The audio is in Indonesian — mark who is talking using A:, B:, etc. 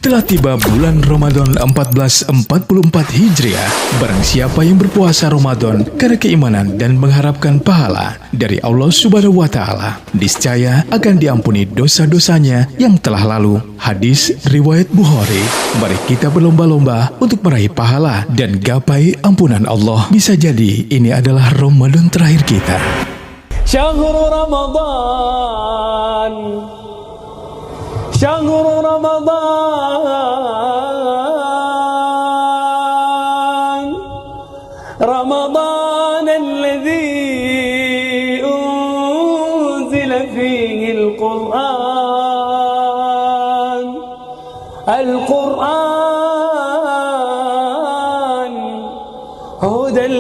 A: Telah tiba bulan Ramadan 1444 Hijriah. Barang siapa yang berpuasa Ramadan karena keimanan dan mengharapkan pahala dari Allah Subhanahu wa Ta'ala, niscaya akan diampuni dosa-dosanya yang telah lalu. Hadis riwayat Bukhari. Mari kita berlomba-lomba untuk meraih pahala dan gapai ampunan Allah. Bisa jadi ini adalah Ramadan terakhir kita.
B: Syahrul Ramadan, Syahrul Ramadan, Ramadan alladhi unzila fihi al-Quran, Al-Quran hudan